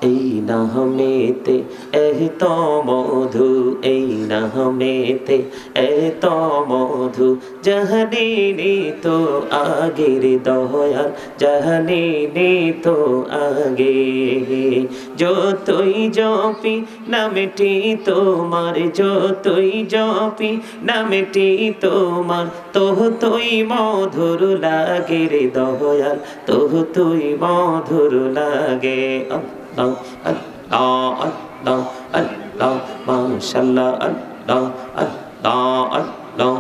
এই নামেতে এত মধু, এই নামেতে এত মধু, জানিনি তো আগের দয়াল, জানিনি তো আগে। যতই জপি নামটি তোমার, যতই জপি নামটি তোমার, ততই মধুর লাগে রে দয়াল, ততই মধুর লাগে। আল্লাহ আল্লাহ আল্লাহ আল্লাহ মাশাআল্লাহ, আল্লাহ আল্লাহ আল্লাহ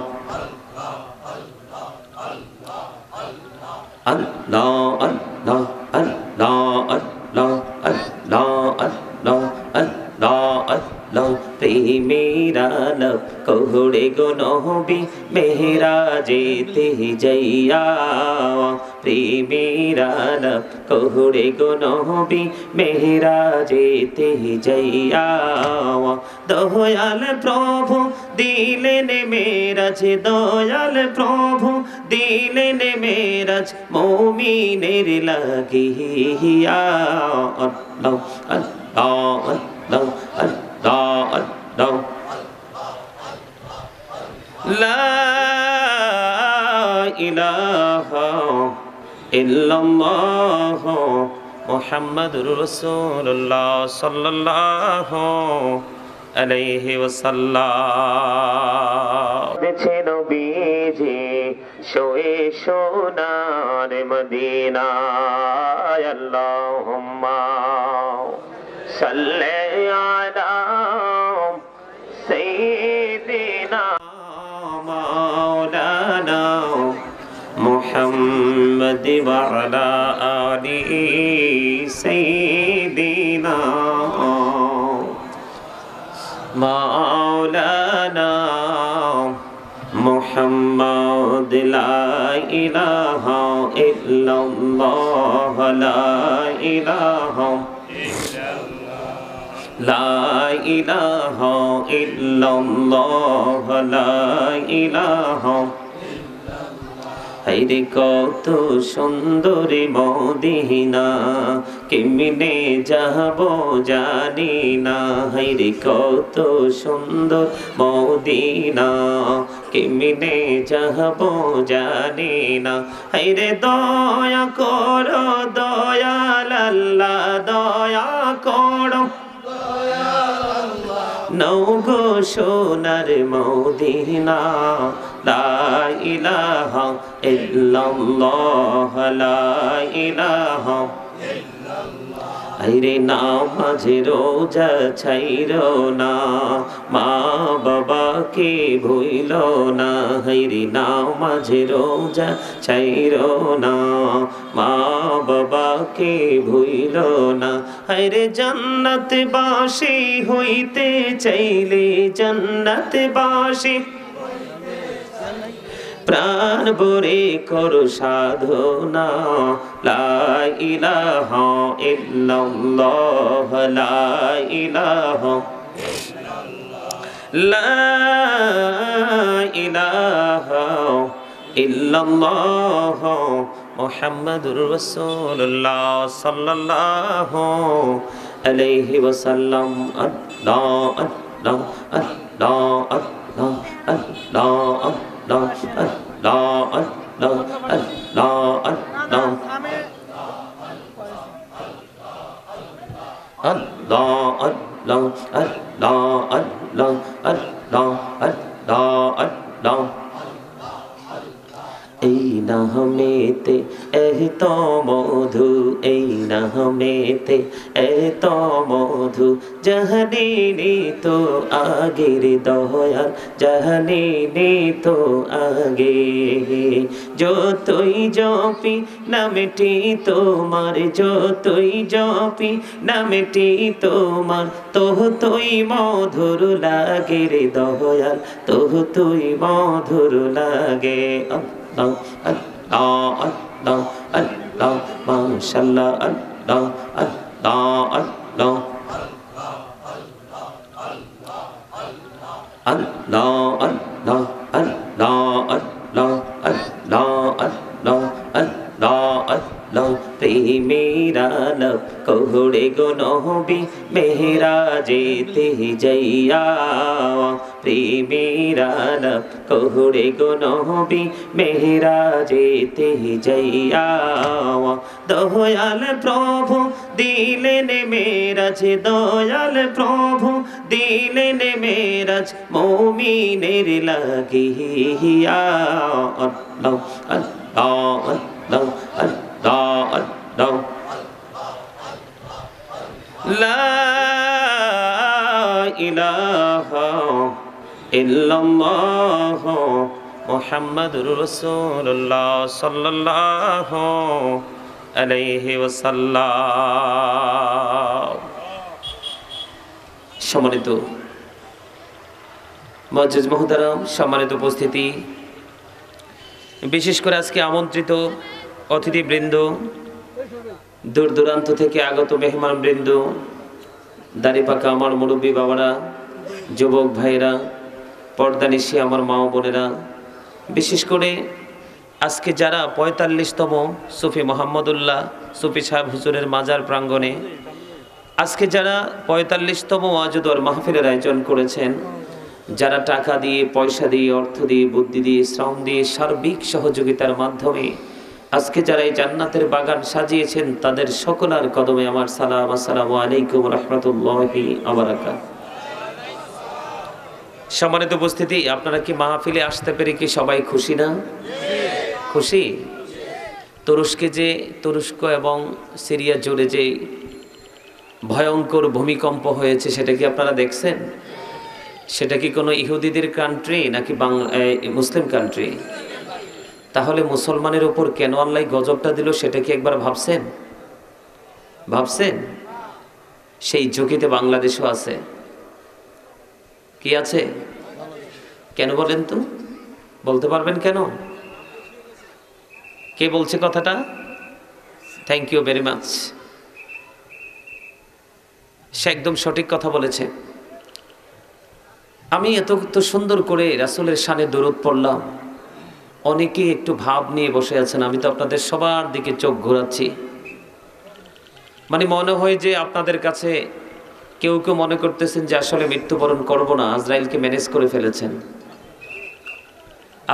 আল্লাহ আল্লাহ আল্লাহ আল্লাহ আল্লাহ আল্লাহ আল্লাহ আল্লাহ। প্রেমেরা নব কোহড়ে গো নবী মেহরাজেতে যাইয়া, প্রেমেরা নব কোহড়ে গো নবী মেহরাজেতে যাইয়া। দয়াল প্রভু দিলেন মেরাজ, দয়াল প্রভু দিলেন মেরাজ মুমিনের লাগিয়া। আল্লাহ আল্লাহ আল্লাহ আল্লাহ আল্লাহ। লা ইলাহা ইল্লাল্লাহ মুহাম্মাদুর রাসূলুল্লাহ সাল্লাল্লাহু আলাইহি ওয়াসাল্লাম। দেখে নবীজি শোয়ে সোনার মদিনায়, আল্লাহুম্মা সাল্লি আলা সাইয়্যিদিনা মাওলানা মুহাম্মদ ওয়া আলা আলি সাইয়্যিদিনা মাওলানা মুহাম্মদ। লা ইলাহা ইল্লাল্লাহ, লা ইলাহা লা ইলাহা ইল্লাল্লাহ, লা ইলাহা। হায়রে কত সুন্দর মদিনা, কেমনে যাব জানি না। হায়রে কত সুন্দর মদিনা, কেমনে যাব জানি না। হায়রে দয়া করো দয়াল আল্লাহ, দয়া করো নৌগো সোনার মদিনা। লা ইলাহা ইল্লাল্লাহ, লা ইলাহা। আইরে নামাজে রোজা ছাইরো না, মা বাবাকে ভুইলো না। হাইরে নামাজে রোজা ছাইরো না, মা বাবাকে ভুইলো না। হাইরে জান্নাত বাসী হইতে চাইলে, জান্নাত বাসী প্রাণ ভরে করো সাধনা। লা ইলাহা ইল্লাল্লাহ, লা ইলাহা লা ইলাহা ইল্লাল্লাহ মুহাম্মাদুর রাসূলুল্লাহ সাল্লাল্লাহু আলাইহি ওয়াসাল্লাম। আল্লাহ আল্লাহ আল্লাহ আল্লাহ আল্লাহ আল্লাহ আল্লাহ আল্লাহ আল্লাহ আল্লাহ আল্লাহ আল্লাহ আল্লাহ আল্লাহ আল্লাহ আল্লাহ আল্লাহ। এই নামেতে এত মধু, এই নামেতে এত মধু, জানিনি তো আগের দয়াল, জানিনি তো আগে। যতই জপি নামটি তোমার, যতই জপি নামটি তোমার, ততই মধুর লাগে রে দয়াল, ততই মধুর লাগে। আল্লাহ আল্লাহ আল্লাহ আল্লাহ মাশাআল্লাহ, আল্লাহ আল্লাহ আল্লাহ আল্লাহ আল্লাহ আল্লাহ আল্লাহ আল্লাহ আল্লাহ আল্লাহ আল্লাহ। প্রেমেরা নব কোহড়ে গো নবী মেহরাজেতে যাইয়া প্রেমের আলাপ করে গো নবী মেহরাজেতে যাইয়া দয়াল প্রভু দিলেন মেরাজ দয়াল প্রভু দিলেন মেরাজ মুমিনের লাগিয়া আল্লাহ আল্লাহ আল্লাহ আল্লাহ আল্লাহ লা ইলাহা ইল্লাল্লাহ মুহাম্মাদুর রাসূলুল্লাহ সাল্লাল্লাহু আলাইহি ওয়াসাল্লাম। সম্মানিত মুআজ্জিজ মুহতারাম, সম্মানিত উপস্থিতি, বিশেষ করে আজকে আমন্ত্রিত অতিথিবৃন্দ, দূর দূরান্ত থেকে আগত মেহমানবৃন্দ, দাড়িপাকা আমার মুরব্বী বাবারা, যুবক ভাইরা, পর্দানিশী আমার মা বোনেরা, বিশেষ করে আজকে যারা ৪৫তম সুফি মোহাম্মদুল্লাহ সুফি সাহেব হুজুরের মাজার প্রাঙ্গণে আজকে যারা ৪৫তম ওয়াজুদর মাহফিলের আয়োজন করেছেন, যারা টাকা দিয়ে, পয়সা দিয়ে, অর্থ দিয়ে, বুদ্ধি দিয়ে, শ্রম দিয়ে, সার্বিক সহযোগিতার মাধ্যমে আজকে যারা এই জান্নাতের বাগান সাজিয়েছেন, তাদের সকলের কদমে আমার সালাম। আসসালামু আলাইকুম রাহমাতুল্লাহি ওয়া বারাকাতুহু। সম্মানিত উপস্থিতি, আপনারা কি মাহফিলে আসতে পেরে কি সবাই খুশি না? খুশি? তুরস্ক এবং সিরিয়া জুড়ে যে ভয়ঙ্কর ভূমিকম্প হয়েছে, সেটা কি আপনারা দেখছেন? সেটা কি কোনো ইহুদিদের কান্ট্রি নাকি মুসলিম কান্ট্রি? তাহলে মুসলমানের উপর কেন আল্লাহ গজবটা দিল, সেটা কি একবার ভাবছেন? সেই ঝুঁকিতে বাংলাদেশও আছে। কি আছে? কেন বলেন তো? বলতে পারবেন কেন? কে বলছে কথাটা? Thank you very much. সে একদম সঠিক কথা বলেছে। আমি এত সুন্দর করে রাসূলের শানে দরুদ পড়লাম, অনেকেই একটু ভাব নিয়ে বসে আছেন। আমি তো আপনাদের সবার দিকে চোখ ঘোরাচ্ছি, মানে মনে হয় যে আপনাদের কাছে কেউ কেউ মনে করতেছেন যে আসলে মৃত্যুবরণ করব না, আজরাইলকে ম্যানেজ করে ফেলেছেন।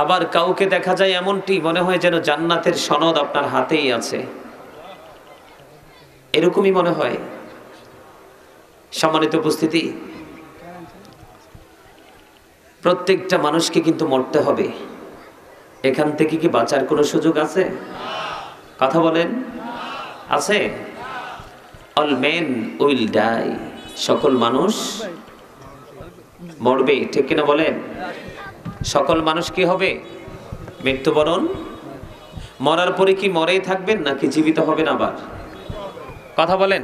আবার কাউকে দেখা যায় এমনটি মনে হয় যেন জান্নাতের সনদ আপনার হাতেই আছে, এরকমই মনে হয়। সম্মানিত উপস্থিতি, প্রত্যেকটা মানুষকে কিন্তু মরতে হবে। এখান থেকে কি বাঁচার কোনো সুযোগ আছে? কথা বলেন, আছে? অল মেন উইল ডাই, সকল মানুষ মরবে, ঠিক কিনা বলেন? সকল মানুষ কি হবে? মৃত্যুবরণ। মরার পরে কি মরেই থাকবেন নাকি জীবিত হবেন আবার? কথা বলেন,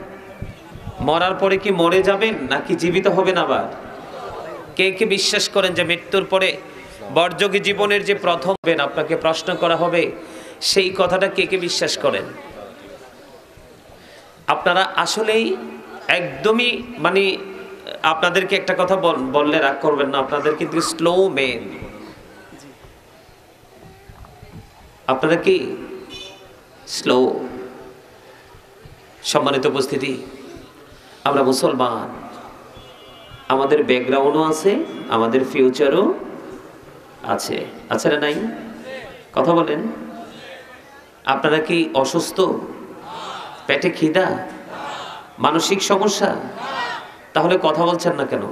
মরার পরে কি মরে যাবেন নাকি জীবিত হবেন আবার? কে কে বিশ্বাস করেন যে মৃত্যুর পরে বর্জগী জীবনের যে প্রথম আপনাকে প্রশ্ন করা হবে, সেই কথাটা কে কে বিশ্বাস করেন? আপনারা আসলেই একদমই, মানে আপনাদেরকে একটা কথা বললে রাগ করবেন না, আপনাদের কিন্তু স্লো মেন। আপনারা কি স্লো? সম্মানিত উপস্থিতি, আমরা মুসলমান, আমাদের ব্যাকগ্রাউন্ডও আছে, আমাদের ফিউচারও আছে। আছে না নাই? কথা বলেন। আপনারা কি অসুস্থ? পেটে খিদা? মানসিক সমস্যা? তাহলে কথা বলছেন না কেন?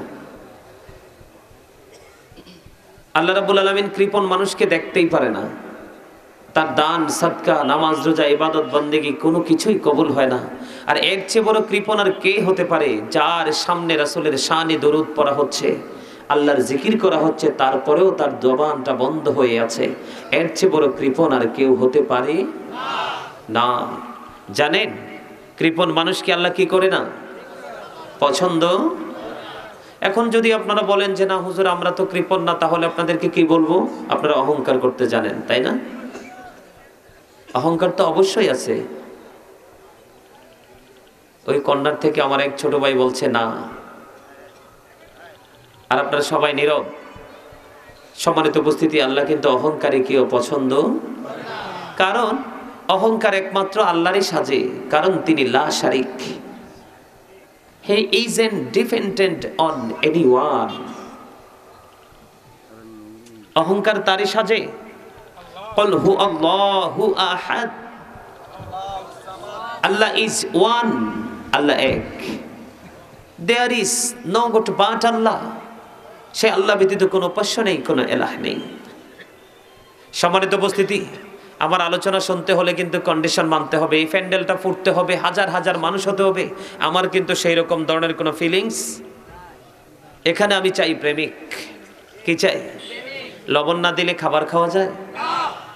আল্লাহ রাব্বুল আলামিন কৃপণ মানুষকে দেখতেই পারে না। তার দান, সাদকা, নামাজ, রোজা, ইবাদত, বন্দেগী কোনো কিছুই কবুল হয় না। আর এর চেয়ে বড় কৃপণ আর কে হতে পারে, যার সামনে রাসূলের শানে দরুদ পড়া হচ্ছে, আল্লাহর জিকির করা হচ্ছে, তারপরেও তার জবানটা বন্ধ হয়ে আছে। এর চেয়ে বড় কৃপণ আর কেউ হতে পারে না। জানেন, কৃপণ মানুষকে আল্লাহ কি করে না? পছন্দ। এখন যদি আপনারা বলেন যে না হুজুর আমরা তো কৃপণ না, তাহলে আপনাদেরকে কি বলবো? আপনারা অহংকার করতে জানেন, তাই না? অহংকার তো অবশ্যই আছে। ওই কর্নার থেকে আমার এক ছোট ভাই বলছে না, আর আপনারা সবাই নীরব। সম্মানিত উপস্থিতি, আল্লাহ কিন্তু অহংকারী কেউ পছন্দ, কারণ অহংকার একমাত্র আল্লাহরই সাজে, কারণ তিনি লা শারিক। He isn't dependent on anyone. অহংকার তারই সাজে। قل هو الله أحد. Allah is one. Allah এক। There is no God but Allah. সে আল্লাহ ব্যতীত কোনো উপাস্য নেই, কোনো এলাহ নেই। সম্মানিত উপস্থিতি, আমার আলোচনা শুনতে হলে কিন্তু কন্ডিশন মানতে হবে, এই প্যান্ডেলটা ফুটতে হবে, হাজার হাজার মানুষ হতে হবে। আমার কিন্তু সেই রকম ধরনের কোনো ফিলিংস এখানে। আমি চাই প্রেমিক। কি চাই? লবণ না দিলে খাবার খাওয়া যায়?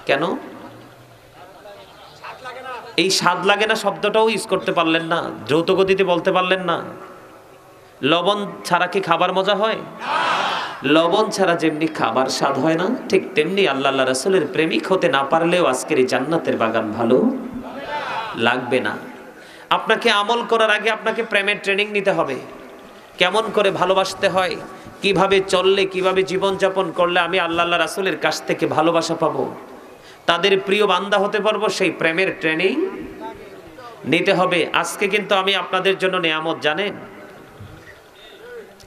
কেন? এই স্বাদ লাগে না শব্দটাও ইউজ করতে পারলেন না, দ্রুত গতিতে বলতে পারলেন না। লবণ ছাড়া কি খাবার মজা হয়? লবণ ছাড়া যেমনি খাবার স্বাদ হয় না, ঠিক তেমনি আল্লাহ রাসূলের প্রেমিক হতে না পারলেও আজকের এই জান্নাতের বাগান ভালো লাগবে না। আপনাকে আমল করার আগে আপনাকে প্রেমের ট্রেনিং নিতে হবে। কেমন করে ভালোবাসতে হয়, কিভাবে চললে, কিভাবে জীবনযাপন করলে আমি আল্লাহ রাসূলের কাছ থেকে ভালোবাসা পাবো, তাদের প্রিয় বান্দা হতে পারবো, সেই প্রেমের ট্রেনিং নিতে হবে। আজকে কিন্তু আমি আপনাদের জন্য নিয়ামত, জানেন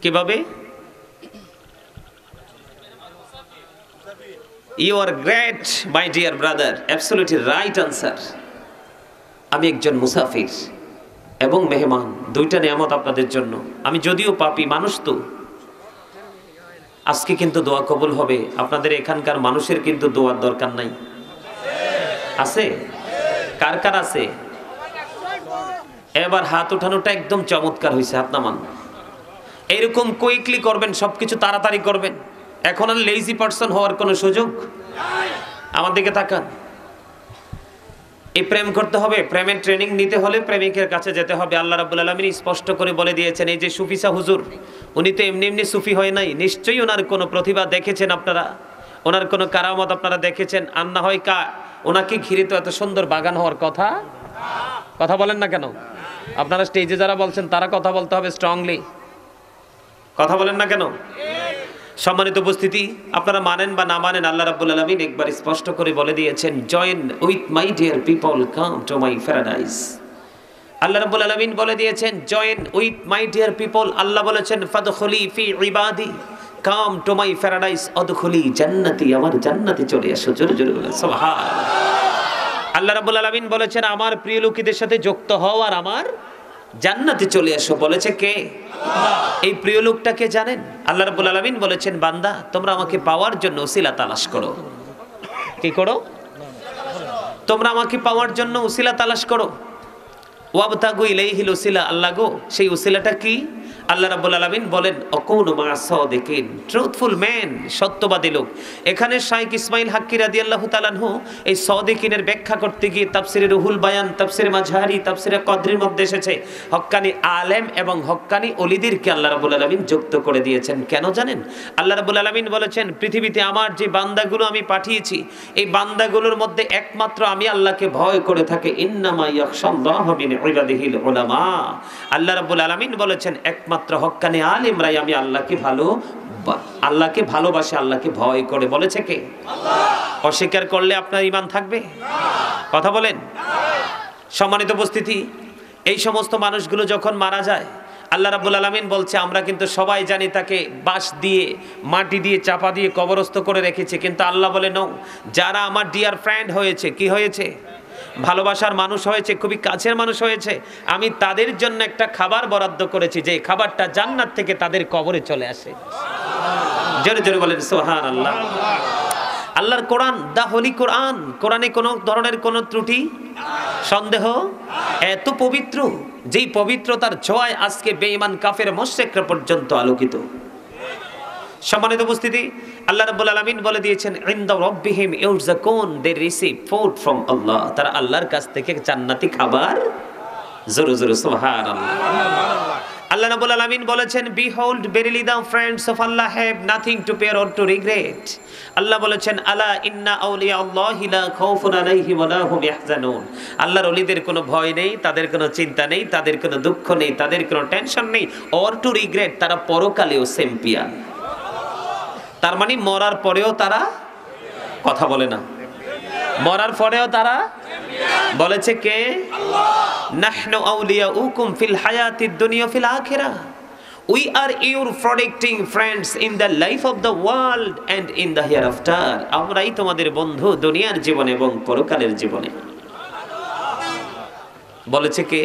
কিভাবে? You are great, my dear brother. Absolutely right answer. আমি একজন মুসাফির এবং মেহমান, দুইটা নিয়ামত আপনাদের জন্য। আমি যদিও পাপী মানুষ, তো আজকে কিন্তু দোয়া কবুল হবে। আপনাদের এখানকার মানুষের কিন্তু দোয়ার দরকার নাই। আছে? কার কার আছে? এবার হাত উঠানোটা একদম চমৎকার হয়েছে। হাত নামান। এইরকম কুইকলি করবেন, সবকিছু তাড়াতাড়ি করবেন। এখন আর লেজি পারসন হওয়ার কোনো সুযোগ? আমার দিকে তাকান। এই প্রেম করতে হবে, প্রেমের ট্রেনিং নিতে হলে প্রেমিকের কাছে যেতে হবে। আল্লাহ রাব্বুল আলামিন স্পষ্ট করে বলে দিয়েছেন, এই যে সুফিসা হুজুর, উনি তো এমনি এমনি সুফি হয় নাই। নিশ্চয়ই ওনার কোনো প্রতিভা দেখেছেন আপনারা, ওনার কোনো কারামত আপনারা দেখেছেন। আর না হয় ওনাকে ঘিরে তো এত সুন্দর বাগান হওয়ার কথা। কথা বলেন না কেন? আপনারা স্টেজে যারা বলছেন তারা কথা বলতে হবে স্ট্রংলি। কথা বলেন না কেন? সম্মানিত উপস্থিতি, আপনারা মানেন বা না মানেন, আল্লাহ রাব্বুল আলামিন একবার স্পষ্ট করে বলে দিয়েছেন, join with my dear people, come to my paradise. আল্লাহ রাব্বুল আলামিন বলে দিয়েছেন, join with my dear people. আল্লাহ বলেছেন, ফাদখুলি ফি ইবাদি, কাম টু মাই প্যারাডাইস, অদখুলি জান্নাতি, আমার জান্নাতে চলে আসো। জোরে জোরে বলেন সুবহানাল্লাহ। আল্লাহ রাব্বুল আলামিন বলেছেন, আমার প্রিয় লোকেদের সাথে যুক্ত হও আর আমার জান্নাতে চলে আসো। বলেছে কে? এই প্রিয় লোকটাকে জানেন? আল্লাহ রাব্বুল আলামিন বলেছেন, বান্দা তোমরা আমাকে পাওয়ার জন্য উসিলা তালাশ করো। কি করো? তোমরা আমাকে পাওয়ার জন্য উসিলা তালাশ করো। ওয়াবতাগু ইলাইহিল উসিলা। আল্লাহ গো, সেই উসিলাটা কি? আল্লাহ রাব্বুল আলামিন বলেন, অকুনু মা'আস সাদিকিন, ট্রুথফুল ম্যান, সত্যবাদী লোক। এখানে শাইখ ইসমাইল হাক্কি রাদিয়াল্লাহু তাআলা আনহু এই সাদিকিনের ব্যাখ্যা করতে গিয়ে তাফসিরে রুহুল বায়ান, তাফসিরে মাঝহারি, তাফসিরে কদরির মধ্যে এসেছে হক্কানি আলেম এবং হক্কানি ওলিদেরকে আল্লাহ রাব্বুল আলামিন যুক্ত করে দিয়েছেন। কেন জানেন? আল্লাহ রাব্বুল আলামিন বলেছেন, পৃথিবীতে আমার যে বান্দাগুলো আমি পাঠিয়েছি, এই বান্দাগুলোর মধ্যে একমাত্র আমি আল্লাহকে ভয় করে থাকে। ইন্নামা ইয়াখশাল্লাহু মিন ইবাদিহিল উলামা। আল্লাহ রাব্বুল আলামিন বলেছেন, একমাত্র হক্কানি আলেমরাই আমি আল্লাহকে ভালোবাসে, আল্লাহকে ভয় করে। বলেছে কে? আল্লাহ। অস্বীকার করলে আপনার ঈমান থাকবে? কথা বলেন। সম্মানিত উপস্থিতি, এই সমস্ত মানুষগুলো যখন মারা যায়, আল্লাহ রাব্বুল আলামিন বলছে, আমরা কিন্তু সবাই জানি তাকে বাঁশ দিয়ে, মাটি দিয়ে চাপা দিয়ে কবরস্থ করে রেখেছে। কিন্তু আল্লাহ বলে, নো, যারা আমার ডিয়ার ফ্রেন্ড হয়েছে, কি হয়েছে? ভালোবাসার মানুষ হয়েছে, খুবই কাছের মানুষ হয়েছে, আমি তাদের জন্য একটা খাবার বরাদ্দ করেছি, যে খাবারটা জান্নাত থেকে তাদের কবরে চলে আসে। জোরে জোরে বলেন সুবহানাল্লাহ। আল্লাহর কোরআন, দা হোলি কোরআন, কোরআনে কোনো ধরনের কোনো ত্রুটি, সন্দেহ, এত পবিত্র, যেই পবিত্রতার ছোঁয়ায় আজকে বেঈমান কাফের মুশরিকরা পর্যন্ত আলোকিত। সম্মানিত উপস্থিতি, আল্লাহ রাব্বুল আলামিন বলে দিয়েছেন, ইনদা রাব্বিহিম ইউরযাকুন, দে রিসিভ ফুড ফ্রম আল্লাহ। তারা আল্লাহর কাছ থেকে জান্নাতি খাবার। জোরে জোরে সুবহানাল্লাহ। আল্লাহ রাব্বুল আলামিন বলেছেন, behold verily the friends of আল্লাহ have nothing to fear or to regret. আল্লাহ বলেছেন, আলা ইন্না আউলিয়া আল্লাহি লা খাউফুন আলাইহিম ওয়া লা হুম ইয়াহজানুন। আল্লাহর ওলিদের কোনো ভয় নেই, তাদের কোনো চিন্তা নেই, তাদের কোনো দুঃখ নেই, তাদের কোনো টেনশন নেই, অর টু রিগ্রেট। তারা পরকালেও চ্যাম্পিয়ন। তার মানে মরার পরেও তারা, কথা বলে না, মরার পরেও তারা বলেছে কে? নাহনু আউলিয়াউকুম ফিল হায়াতিদ দুনিয়া feel আখিরাহ। We are your protecting friends in the life of the world and in the hereafter. আমরাই তোমাদের বন্ধু দুনিয়ার জীবনে এবং পরকালের জীবনে। বলেছে কে?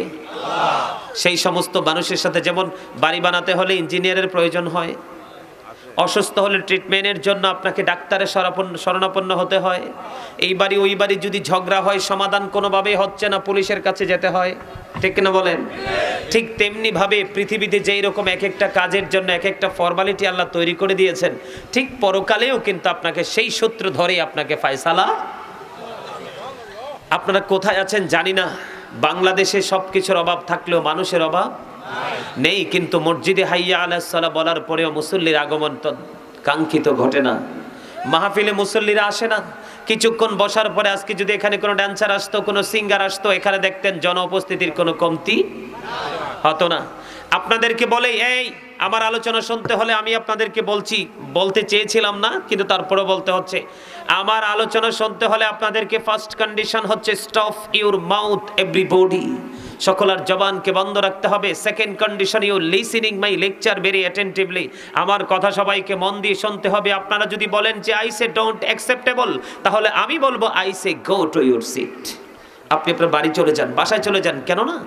সেই সমস্ত মানুষের সাথে যেমন বাড়ি বানাতে হলে ইঞ্জিনিয়ারের প্রয়োজন হয়, অসুস্থ হলে ট্রিটমেন্টের জন্য আপনাকে ডাক্তারের শরণাপন্ন হতে হয়, এই বাড়ি ওই বাড়ি যদি ঝগড়া হয় সমাধান কোনোভাবেই হচ্ছে না, পুলিশের কাছে যেতে হয়, ঠিক না বলেন? ঠিক তেমনি ভাবে পৃথিবীতে যেই রকম এক একটা কাজের জন্য এক একটা ফর্মালিটি আল্লাহ তৈরি করে দিয়েছেন, ঠিক পরকালেও কিন্তু আপনাকে সেই সূত্র ধরে আপনাকে ফায়সালা। আপনারা কোথায় আছেন জানি না, বাংলাদেশে সবকিছুর অভাব থাকলেও মানুষের অভাব নেই, কিন্তু মসজিদে হাইয়া আলাস সালাহ বলার পরেও মুসল্লির আগমন তো কাঙ্ক্ষিত ঘটে না। মাহফিলে মুসল্লিরা আসে না, কিছুক্ষণ বসার পরে আজকে যদি এখানে কোনো ড্যান্সার আসতো, কোনো সিঙ্গার আসতো, এখানে দেখতেন জন উপস্থিতির কোনো কমতি হতো না। আপনাদেরকে বলে এই আমার আলোচনা শুনতে হলে আমি আপনাদেরকে বলতে চেয়েছিলাম না, কিন্তু তারপরে বলতে হচ্ছে, আমার আলোচনা শুনতে হলে আপনাদেরকে ফার্স্ট কন্ডিশন হচ্ছে স্টপ ইউর মাউথ এভরিবডি, সকলের জবানকে বন্ধ রাখতে হবে। Second condition, you listening my lecture very attentively, আমার কথা সবাইকে মন দিয়ে শুনতে হবে। আপনারা যদি বলেন যে আই সে ডোন্ট অ্যাকসেপ্টেবল, তাহলে আমি বলবো I say go to your seat, আপনি আপনার বাড়ি চলে যান, বাসায় চলে যান। কেন না?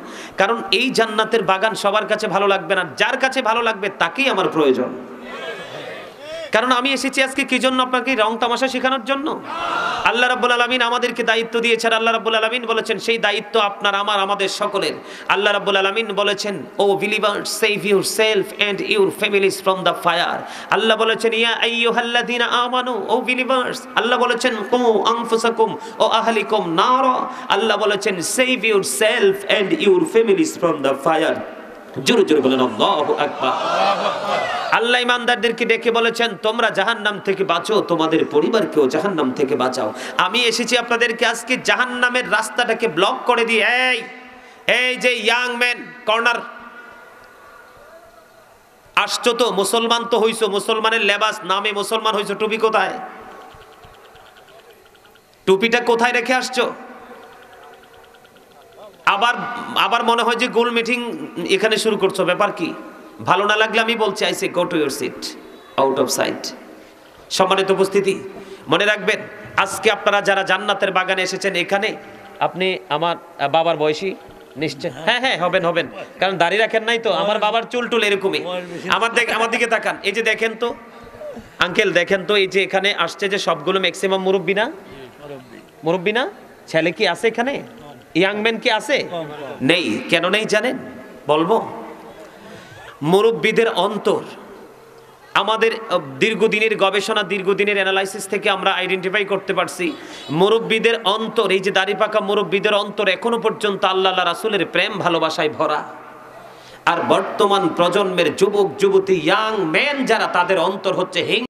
কারণ এই জান্নাতের বাগান সবার কাছে ভালো লাগবে না, যার কাছে ভালো লাগবে তাকেই আমার প্রয়োজন। কারণ আমি এসেছি আজকে কি জন্য? আপনাকে রং তামাশা শেখানোর জন্য। আল্লাহ রাব্বুল আলামিন আমাদেরকে দায়িত্ব দিয়েছেন। আল্লাহ রাব্বুল আলামিন বলেছেন সেই দায়িত্ব আপনার, আমার, আমাদের সকলের। আল্লাহ রাব্বুল আলামিন বলেছেন, O believers, save yourself and your families from the fire. আল্লাহ বলেছেন ইয়া আইয়ুহাল্লাযীনা আমানু, ও বিলিভার্স। আল্লাহ বলেছেন কু আনফুসাকুম ও আহলিকুম নারা। আল্লাহ বলেছেন save yourself and your families from the fire. জোরে জোরে বলেন আল্লাহু আকবার। আল্লাহ ইমানদারদেরকে ডেকে বলেছেন তোমরা জাহান্নাম থেকে বাঁচো, তোমাদের পরিবারকেও জাহান্নাম থেকে বাঁচাও। আমি এসেছি আপনাদেরকে আজকে জাহান্নামের রাস্তাটাকে ব্লক করে দিয়ে, এই যে ইয়াং ম্যান কর্নার আসছো তো, মুসলমান তো হইছো, মুসলমানের লেবাস, নামে মুসলমান হইছো, টুপি কোথায়? টুপিটা কোথায় রেখে আসছো? আবার মনে হয় যে গোল মিটিং এখানে শুরু করছো, ব্যাপার কি? ভালো না লাগলে আমি বলছি I say go to your seat, out of sight. সম্মানিত উপস্থিতি, মনে রাখবেন আজকে আপনারা যারা জান্নাতের বাগানে এসেছেন, এখানে আপনি আমার বাবার বয়সী নিশ্চয়, হ্যাঁ হবেন, কারণ দাড়ি রাখেন নাই তো। আমার বাবার চুল টুল এরকমই। আমার দিকে তাকান, এই যে দেখেন তো আঙ্কেল, দেখেন তো এই যে এখানে আসছে যে সবগুলো ম্যাক্সিমাম মুরব্বি না? ছেলে কি আছে এখানে? ইয়াং ম্যান কি আছে? নেই। কেন নেই জানেন? বলবো। মুরব্বীদের অন্তর, আমাদের দীর্ঘদিনের গবেষণা, দীর্ঘদিনের অ্যানালাইসিস থেকে আমরা আইডেন্টিফাই করতে পারছি, মুরব্বীদের অন্তর, এই যে দাড়ি পাকা মুরব্বীদের অন্তর এখনো পর্যন্ত আল্লাহ রাসূলের প্রেম ভালোবাসায় ভরা। আর বর্তমান প্রজন্মের যুবক যুবতী, ইয়াং ম্যান যারা, তাদের অন্তর হচ্ছে